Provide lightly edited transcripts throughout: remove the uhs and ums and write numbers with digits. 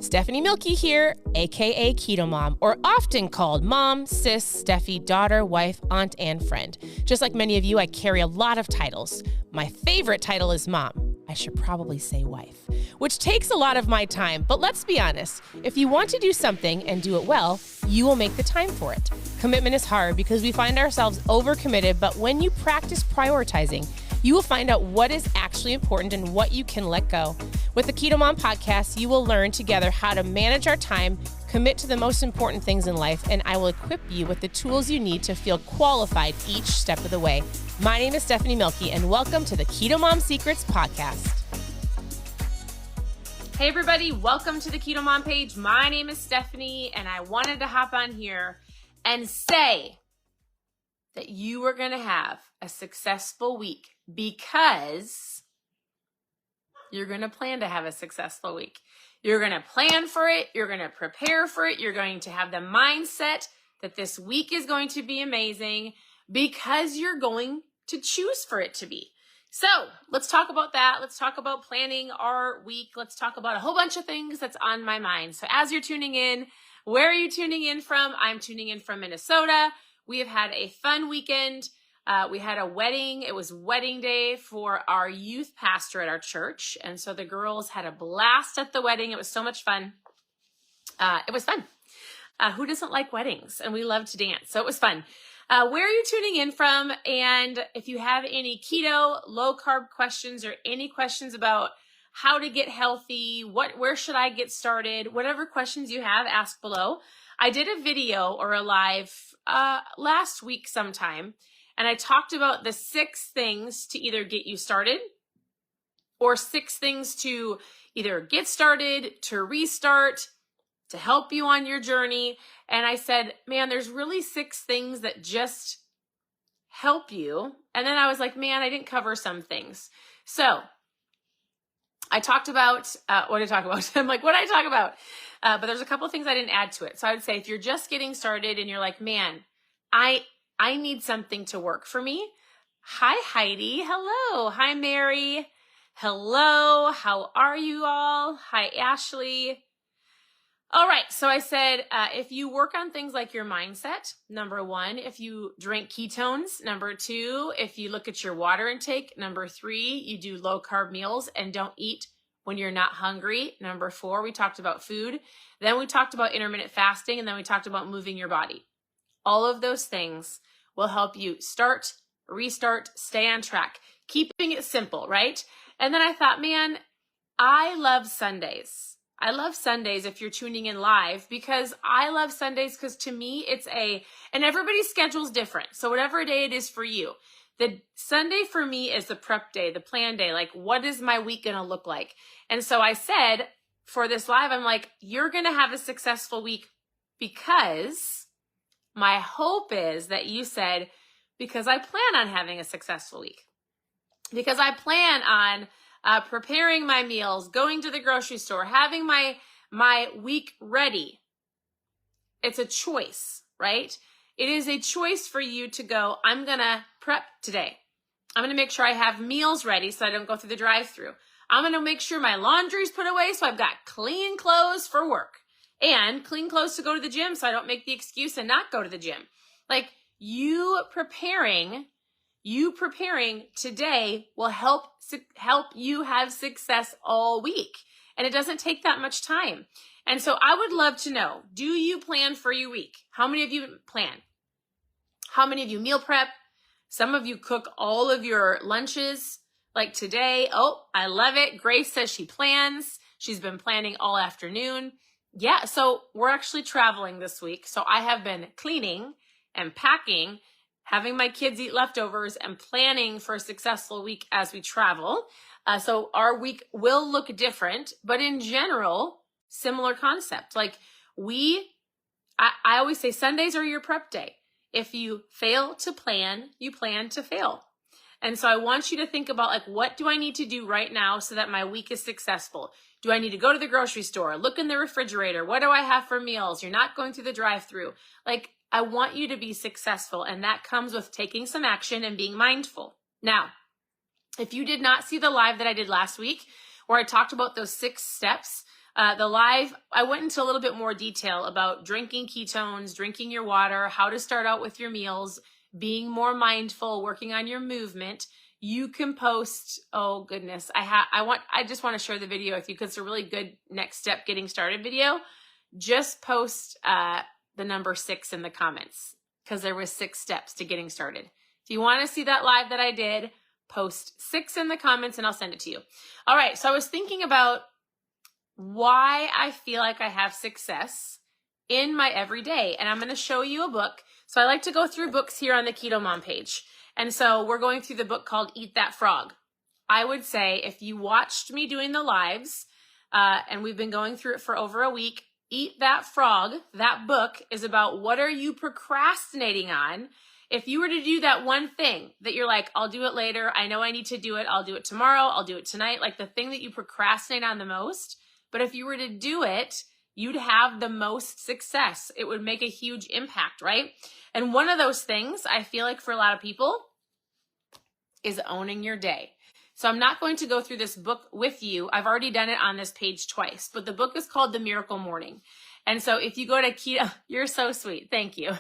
Stephanie Milky here, aka KetoMOM, or often called mom, sis, Steffi, daughter, wife, aunt, and friend. Just like many of you, I carry a lot of titles. My favorite title is mom. I should probably say wife, which takes a lot of my time. But let's be honest, if you want to do something and do it well, you will make the time for it. Commitment is hard because we find ourselves overcommitted, but when you practice prioritizing, you will find out what is actually important and what you can let go. With the KetoMOM podcast, you will learn together how to manage our time, commit to the most important things in life, and I will equip you with the tools you need to feel qualified each step of the way. My name is Stephanie Milky, and welcome to the KetoMOM Secrets podcast. Hey everybody, welcome to the KetoMOM page. My name is Stephanie, and I wanted to hop on here and say that you are going to have a successful week because you're going to plan to have a successful week. You're going to plan for it. You're going to prepare for it. You're going to have the mindset that this week is going to be amazing because you're going to choose for it to be. So let's talk about that. Let's talk about planning our week. Let's talk about a whole bunch of things that's on my mind. So as you're tuning in, where are you tuning in from? I'm tuning in from Minnesota. We have had a fun weekend. We had a wedding. It was wedding day for our youth pastor at our church. And so the girls had a blast at the wedding. It was so much fun. It was fun. Who doesn't like weddings? And we love to dance. So it was fun. Where are you tuning in from? And if you have any keto, low carb questions or any questions about how to get healthy, where should I get started? Whatever questions you have, ask below. I did a video or a live last week sometime, and I talked about the 6 things to either get you started or 6 things to either get started, to restart, to help you on your journey. And I said, man, there's really 6 things that just help you. And then I was like, man, I didn't cover some things. So I talked about, what did I talk about? I'm like, what did I talk about? But there's a couple of things I didn't add to it. So I would say if you're just getting started and you're like, man, I need something to work for me. Hi, Heidi. Hello. Hi, Mary. Hello. How are you all? Hi, Ashley. All right. So I said, if you work on things like your mindset, number 1, if you drink ketones, number 2, if you look at your water intake, number 3, you do low carb meals and don't eat when you're not hungry. Number 4, we talked about food. Then we talked about intermittent fasting, and then we talked about moving your body. All of those things will help you start, restart, stay on track, keeping it simple, right? And then I thought, man, I love Sundays. I love Sundays if you're tuning in live, because I love Sundays because to me and everybody's schedule is different. So whatever day it is for you, the Sunday for me is the prep day, the plan day. Like, what is my week going to look like? And so I said for this live, I'm like, you're going to have a successful week because my hope is that you said, because I plan on having a successful week, because I plan on preparing my meals, going to the grocery store, having my week ready. It's a choice, right? It is a choice for you to go, I'm going to prep today. I'm going to make sure I have meals ready so I don't go through the drive-thru. I'm going to make sure my laundry's put away so I've got clean clothes for work and clean clothes to go to the gym so I don't make the excuse and not go to the gym. Like, you preparing today will help you have success all week. And it doesn't take that much time. And so I would love to know, do you plan for your week? How many of you plan? How many of you meal prep? Some of you cook all of your lunches like today. Oh, I love it. Grace says she plans. She's been planning all afternoon. Yeah, so we're actually traveling this week. So I have been cleaning and packing, having my kids eat leftovers, and planning for a successful week as we travel. So our week will look different, but in general, similar concept. Like I always say Sundays are your prep day. If you fail to plan, you plan to fail. And so I want you to think about, like, what do I need to do right now so that my week is successful? Do I need to go to the grocery store? Look in the refrigerator. What do I have for meals? You're not going through the drive-thru. Like, I want you to be successful, and that comes with taking some action and being mindful. Now, if you did not see the live that I did last week, where I talked about those 6 steps The live, I went into a little bit more detail about drinking ketones, drinking your water, how to start out with your meals, being more mindful, working on your movement. You can post, oh goodness, I just want to share the video with you because it's a really good next step getting started video. Just post the number 6 in the comments because there was 6 steps to getting started. If you want to see that live that I did, post 6 in the comments and I'll send it to you. All right, so I was thinking about why I feel like I have success in my everyday, and I'm going to show you a book. So I like to go through books here on the Keto Mom page. And so we're going through the book called Eat That Frog. I would say if you watched me doing the lives, and we've been going through it for over a week, Eat That Frog, that book is about what are you procrastinating on. If you were to do that one thing that you're like, I'll do it later, I know I need to do it, I'll do it tomorrow, I'll do it tonight, like the thing that you procrastinate on the most, but if you were to do it, you'd have the most success. It would make a huge impact, right? And one of those things I feel like for a lot of people is owning your day. So I'm not going to go through this book with you. I've already done it on this page twice, but the book is called The Miracle Morning. And so if you go to Keto, you're so sweet. Thank you.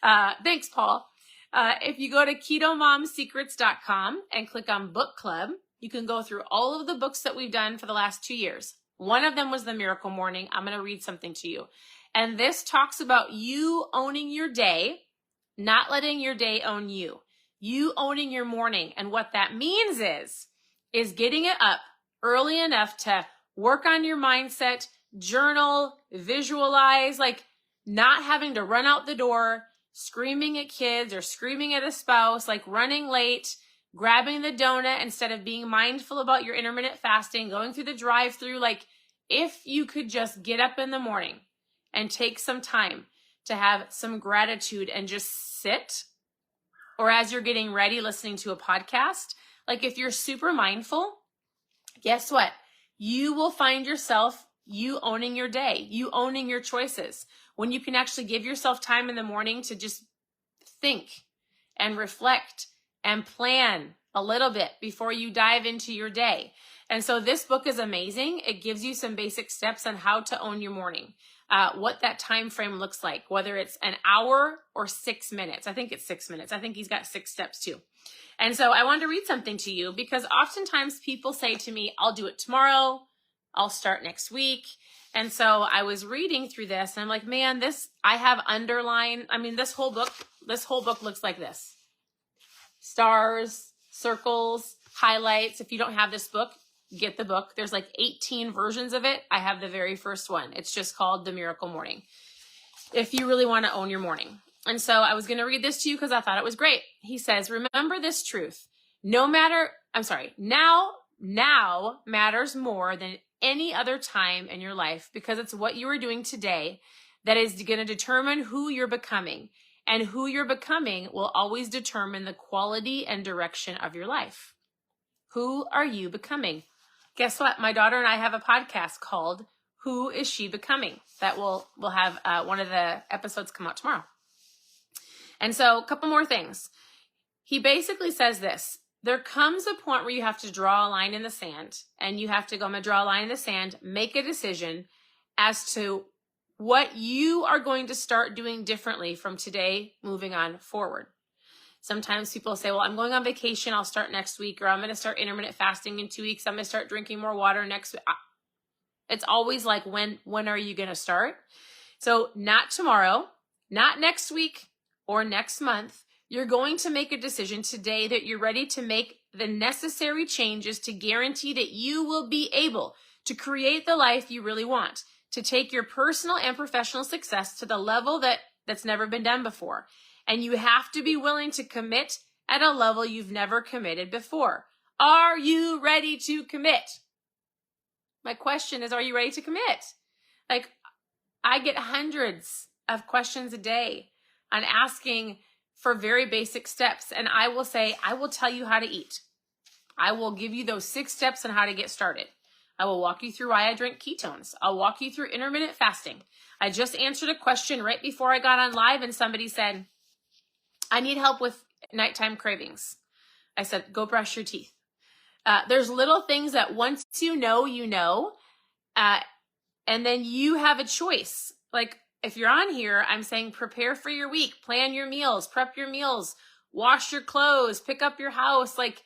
Thanks, Paul. If you go to KetoMomSecrets.com and click on Book Club, you can go through all of the books that we've done for the last 2 years. One of them was The Miracle Morning. I'm going to read something to you. And this talks about you owning your day, not letting your day own you. You owning your morning. And what that means is getting it up early enough to work on your mindset, journal, visualize, like not having to run out the door, screaming at kids or screaming at a spouse, like running late, grabbing the donut instead of being mindful about your intermittent fasting, going through the drive-through. Like if you could just get up in the morning and take some time to have some gratitude and just sit, or as you're getting ready, listening to a podcast, like if you're super mindful, guess what? You will find yourself, you owning your day, you owning your choices. When you can actually give yourself time in the morning to just think and reflect and plan a little bit before you dive into your day. And so this book is amazing. It gives you some basic steps on how to own your morning, what that time frame looks like, whether it's an hour or 6 minutes. I think it's 6 minutes. I think he's got 6 steps too. And so I wanted to read something to you because oftentimes people say to me, I'll do it tomorrow, I'll start next week. And so I was reading through this and I'm like, man, I have underlined, this whole book looks like this. Stars, circles, highlights. If you don't have this book, get the book. There's like 18 versions of it. I have the very first one. It's just called The Miracle Morning. If you really want to own your morning. And so I was going to read this to you because I thought it was great. He says, remember this truth. Now matters more than any other time in your life because it's what you are doing today that is going to determine who you're becoming. And who you're becoming will always determine the quality and direction of your life. Who are you becoming? Guess what? My daughter and I have a podcast called Who Is She Becoming? That will have one of the episodes come out tomorrow. And so a couple more things. He basically says this. There comes a point where you have to draw a line in the sand and you have to go, I'm going to draw a line in the sand, make a decision as to what you are going to start doing differently from today moving on forward. Sometimes people say, well, I'm going on vacation. I'll start next week, or I'm going to start intermittent fasting in 2 weeks. I'm going to start drinking more water next week. It's always like, when are you going to start? So not tomorrow, not next week or next month. You're going to make a decision today that you're ready to make the necessary changes to guarantee that you will be able to create the life you really want, to take your personal and professional success to the level that's never been done before. And you have to be willing to commit at a level you've never committed before. Are you ready to commit? My question is, are you ready to commit? Like, I get hundreds of questions a day on asking for very basic steps. And I will say, I will tell you how to eat. I will give you those 6 steps on how to get started. I will walk you through why I drink ketones. I'll walk you through intermittent fasting. I just answered a question right before I got on live and somebody said, I need help with nighttime cravings. I said, go brush your teeth. There's little things that once you know, And then you have a choice. Like if you're on here, I'm saying prepare for your week, plan your meals, prep your meals, wash your clothes, pick up your house, like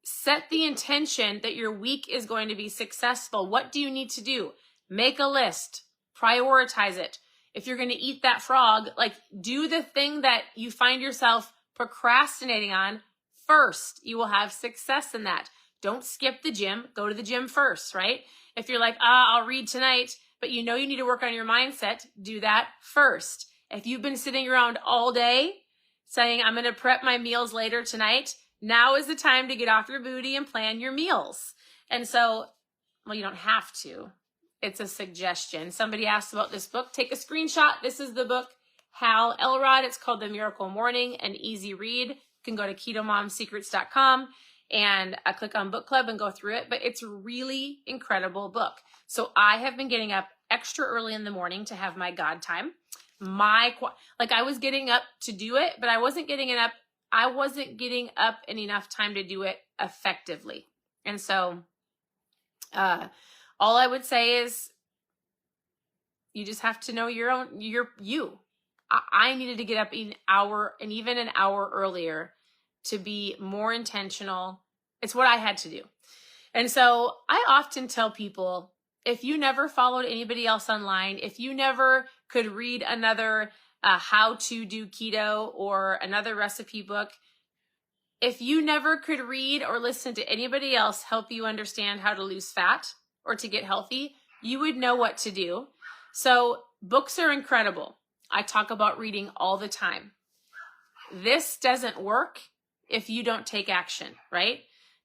set the intention that your week is going to be successful. What do you need to do? Make a list, prioritize it. If you're going to eat that frog, like do the thing that you find yourself procrastinating on first. You will have success in that. Don't skip the gym. Go to the gym first, right? If you're like, I'll read tonight, but you know you need to work on your mindset, do that first. If you've been sitting around all day saying, I'm going to prep my meals later tonight, now is the time to get off your booty and plan your meals. And so, well, you don't have to. It's a suggestion. Somebody asked about this book. Take a screenshot. This is the book, Hal Elrod. It's called The Miracle Morning, an easy read. You can go to ketomomsecrets.com and click on book club and go through it. But it's a really incredible book. So I have been getting up extra early in the morning to have my God time. I was getting up to do it, but I wasn't getting up in enough time to do it effectively. And so all I would say is you just have to know you. I needed to get up an hour and even an hour earlier to be more intentional. It's what I had to do. And so I often tell people, if you never followed anybody else online, if you never could read another how to do keto or another recipe book, if you never could read or listen to anybody else help you understand how to lose fat or to get healthy, you would know what to do. So books are incredible. I talk about reading all the time. This doesn't work if you don't take action, right?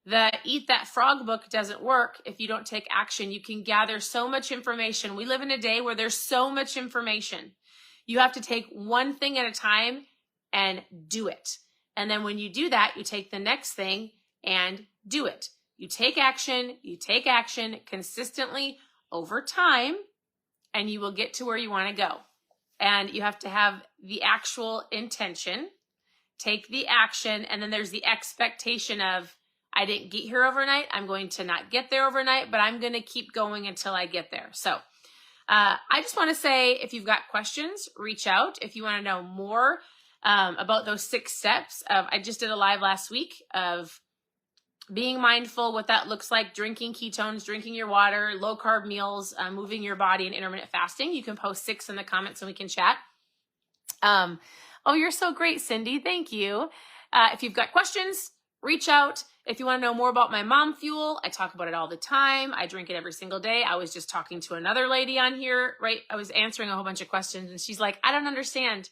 The Eat That Frog book doesn't work if you don't take action. You can gather so much information. We live in a day where there's so much information. You have to take one thing at a time and do it. And then when you do that, you take the next thing and do it. You take action consistently over time, and you will get to where you want to go. And you have to have the actual intention, take the action, and then there's the expectation of, I didn't get here overnight. I'm going to not get there overnight, but I'm going to keep going until I get there. So I just want to say, if you've got questions, reach out. If you want to know more about those 6 steps I just did a live last week of being mindful, what that looks like, drinking ketones, drinking your water, low carb meals, moving your body, and intermittent fasting. You can post 6 in the comments and we can chat. Oh, you're so great, Cindy. Thank you. If you've got questions, reach out. If you want to know more about my mom fuel, I talk about it all the time. I drink it every single day. I was just talking to another lady on here, right? I was answering a whole bunch of questions and she's like, I don't understand.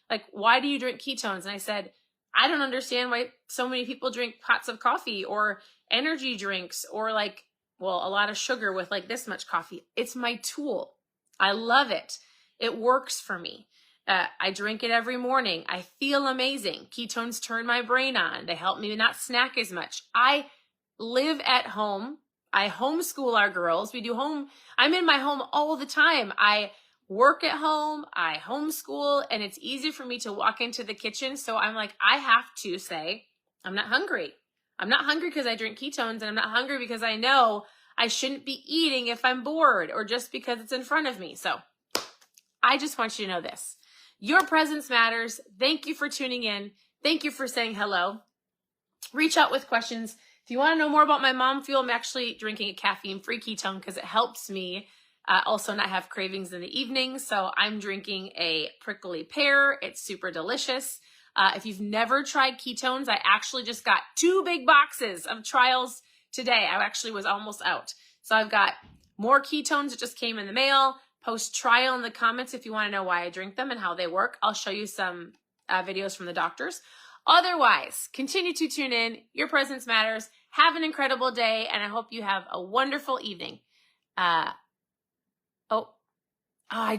Like, why do you drink ketones? And I said, I don't understand why so many people drink pots of coffee or energy drinks or a lot of sugar with like this much coffee. It's my tool. I love it. It works for me. I drink it every morning. I feel amazing. Ketones turn my brain on. They help me not snack as much. I live at home. I homeschool our girls. I'm in my home all the time. I work at home. I homeschool, and it's easy for me to walk into the kitchen. So I'm like, I have to say, I'm not hungry. I'm not hungry because I drink ketones, and I'm not hungry because I know I shouldn't be eating if I'm bored or just because it's in front of me. So I just want you to know this. Your presence matters. Thank you for tuning in. Thank you for saying hello. Reach out with questions. If you want to know more about my mom fuel, I'm actually drinking a caffeine-free ketone because it helps me also not have cravings in the evening. So I'm drinking a prickly pear. It's super delicious. If you've never tried ketones, I actually just got 2 big boxes of trials today. I actually was almost out. So I've got more ketones that just came in the mail. Post trial in the comments if you want to know why I drink them and how they work. I'll show you some videos from the doctors. Otherwise, continue to tune in. Your presence matters. Have an incredible day, and I hope you have a wonderful evening. I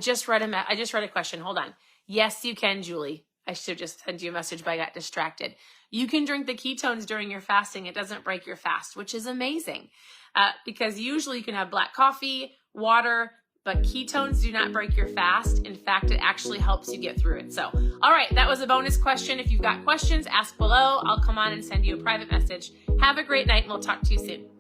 just read a question. Hold on. Yes, you can, Julie. I should have just sent you a message, but I got distracted. You can drink the ketones during your fasting. It doesn't break your fast, which is amazing because usually you can have black coffee, water, but ketones do not break your fast. In fact, it actually helps you get through it. So, all right, that was a bonus question. If you've got questions, ask below. I'll come on and send you a private message. Have a great night, and we'll talk to you soon.